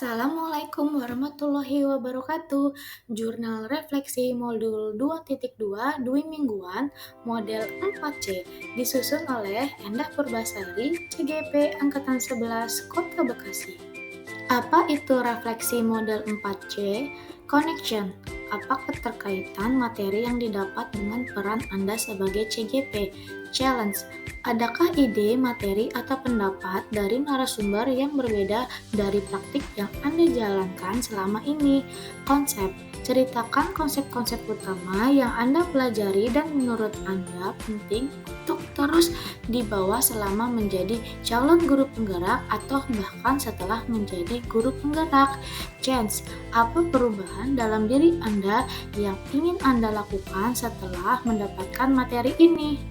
Assalamualaikum warahmatullahi wabarakatuh. Jurnal Refleksi Modul 2.2 Dwi Mingguan Model 4C disusun oleh Endah Purbasari, CGP Angkatan 11 Kota Bekasi. Apa itu refleksi model 4C? Connection. Apa keterkaitan materi yang didapat dengan peran Anda sebagai CGP? Challenge. Adakah ide, materi, atau pendapat dari narasumber yang berbeda dari praktik yang Anda jalankan selama ini? Konsep. Ceritakan konsep-konsep utama yang Anda pelajari dan menurut Anda penting untuk terus dibawa selama menjadi calon guru penggerak atau bahkan setelah menjadi guru penggerak. Change. Apa perubahan dalam diri Anda yang ingin Anda lakukan setelah mendapatkan materi ini?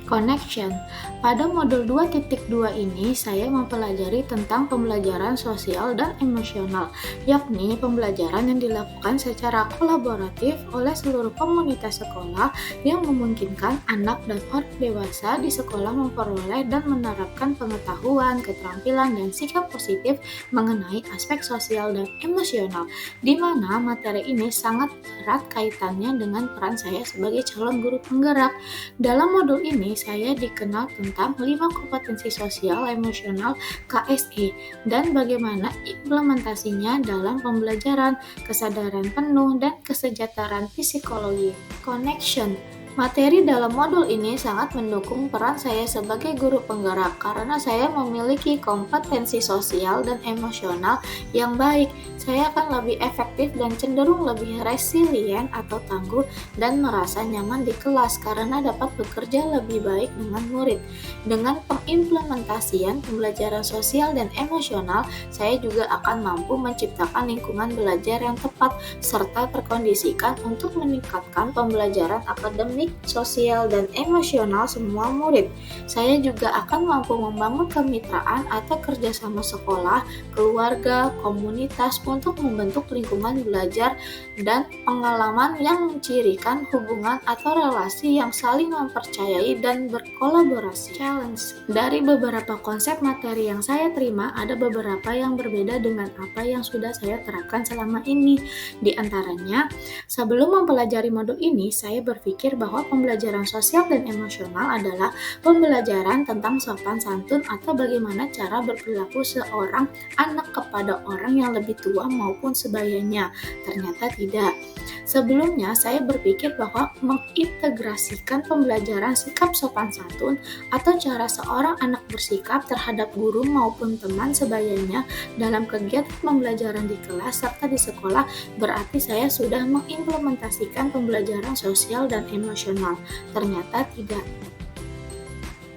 Connection. Pada modul 2.2 ini saya mempelajari tentang pembelajaran sosial dan emosional, yakni pembelajaran yang dilakukan secara kolaboratif oleh seluruh komunitas sekolah yang memungkinkan anak dan orang dewasa di sekolah memperoleh dan menerapkan pengetahuan, keterampilan, dan sikap positif mengenai aspek sosial dan emosional, di mana materi ini sangat erat kaitannya dengan peran saya sebagai calon guru penggerak. Dalam modul ini, saya dikenal tentang 5 kompetensi sosial emosional KSE dan bagaimana implementasinya dalam pembelajaran, kesadaran penuh, dan kesejahteraan psikologi. Connection. Materi dalam modul ini sangat mendukung peran saya sebagai guru penggerak karena saya memiliki kompetensi sosial dan emosional yang baik. Saya akan lebih efektif dan cenderung lebih resilient atau tangguh dan merasa nyaman di kelas karena dapat bekerja lebih baik dengan murid. Dengan pengimplementasian pembelajaran sosial dan emosional, saya juga akan mampu menciptakan lingkungan belajar yang tepat serta terkondisikan untuk meningkatkan pembelajaran akademik, sosial, dan emosional semua murid. Saya juga akan mampu membangun kemitraan atau kerjasama sekolah, keluarga, komunitas untuk membentuk lingkungan belajar dan pengalaman yang mencirikan hubungan atau relasi yang saling mempercayai dan berkolaborasi. Challenge. Dari beberapa konsep materi yang saya terima, ada beberapa yang berbeda dengan apa yang sudah saya terapkan selama ini. Di antaranya, sebelum mempelajari modul ini, saya berpikir bahwa pembelajaran sosial dan emosional adalah pembelajaran tentang sopan santun atau bagaimana cara berperilaku seorang anak kepada orang yang lebih tua maupun sebayanya. Ternyata tidak. Sebelumnya, saya berpikir bahwa mengintegrasikan pembelajaran sikap sopan santun atau cara seorang anak bersikap terhadap guru maupun teman sebayanya dalam kegiatan pembelajaran di kelas serta di sekolah berarti saya sudah mengimplementasikan pembelajaran sosial dan emosional. Ternyata tidak.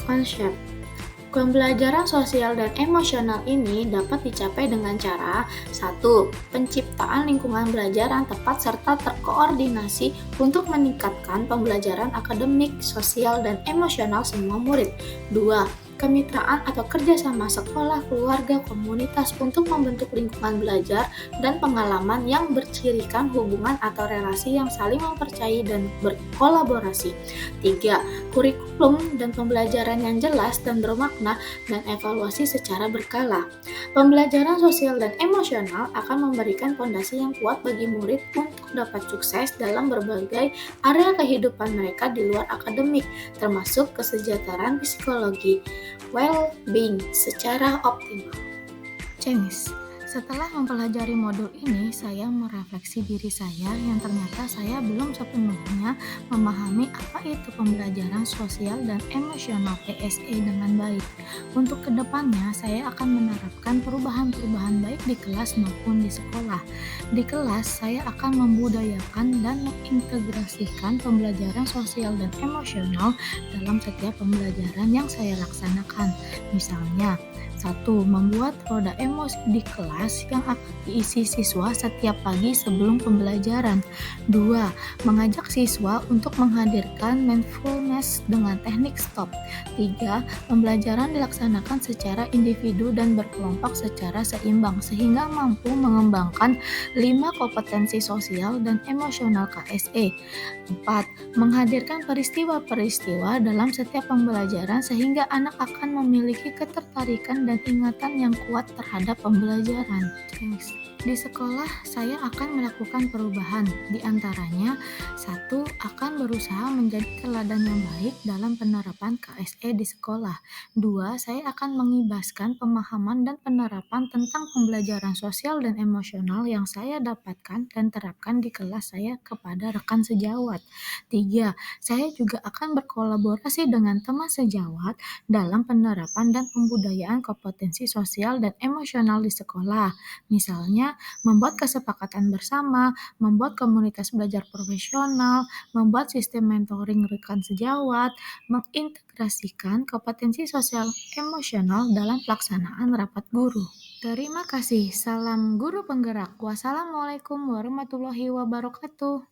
Konsep. Pembelajaran sosial dan emosional ini dapat dicapai dengan cara 1. Penciptaan lingkungan belajar yang tepat serta terkoordinasi untuk meningkatkan pembelajaran akademik, sosial, dan emosional semua murid. 2. Kemitraan atau kerjasama sekolah, keluarga, komunitas untuk membentuk lingkungan belajar dan pengalaman yang bercirikan hubungan atau relasi yang saling mempercayai dan berkolaborasi. 3. Kurikulum dan pembelajaran yang jelas dan bermakna dan evaluasi secara berkala. Pembelajaran sosial dan emosional akan memberikan fondasi yang kuat bagi murid untuk dapat sukses dalam berbagai area kehidupan mereka di luar akademik, termasuk kesejahteraan psikologi, well-being secara optimal. Cengiz. Setelah mempelajari modul ini, saya merefleksi diri saya yang ternyata saya belum sepenuhnya memahami apa itu pembelajaran sosial dan emosional PSE dengan baik. Untuk kedepannya, saya akan menerapkan perubahan-perubahan baik di kelas maupun di sekolah. Di kelas, saya akan membudayakan dan mengintegrasikan pembelajaran sosial dan emosional dalam setiap pembelajaran yang saya laksanakan. Misalnya, 1. Membuat roda emosi di kelas yang akan diisi siswa setiap pagi sebelum pembelajaran. 2. Mengajak siswa untuk menghadirkan mindfulness dengan teknik stop. 3. Pembelajaran dilaksanakan secara individu dan berkelompok secara seimbang sehingga mampu mengembangkan 5 kompetensi sosial dan emosional KSE. 4. Menghadirkan peristiwa-peristiwa dalam setiap pembelajaran sehingga anak akan memiliki ketertarikan dan ingatan yang kuat terhadap pembelajaran. perubahan. Di sekolah, saya akan melakukan perubahan. Di antaranya, satu, akan berusaha menjadi teladan yang baik dalam penerapan KSE di sekolah. Dua, saya akan mengibaskan pemahaman dan penerapan tentang pembelajaran sosial dan emosional yang saya dapatkan dan terapkan di kelas saya kepada rekan sejawat. Tiga, saya juga akan berkolaborasi dengan teman sejawat dalam penerapan dan pembudayaan kompetensi sosial dan emosional di sekolah. Misalnya, membuat kesepakatan bersama, membuat komunitas belajar profesional, membuat sistem mentoring rekan sejawat, mengintegrasikan kompetensi sosial emosional dalam pelaksanaan rapat guru. Terima kasih. Salam guru penggerak. Wassalamualaikum warahmatullahi wabarakatuh.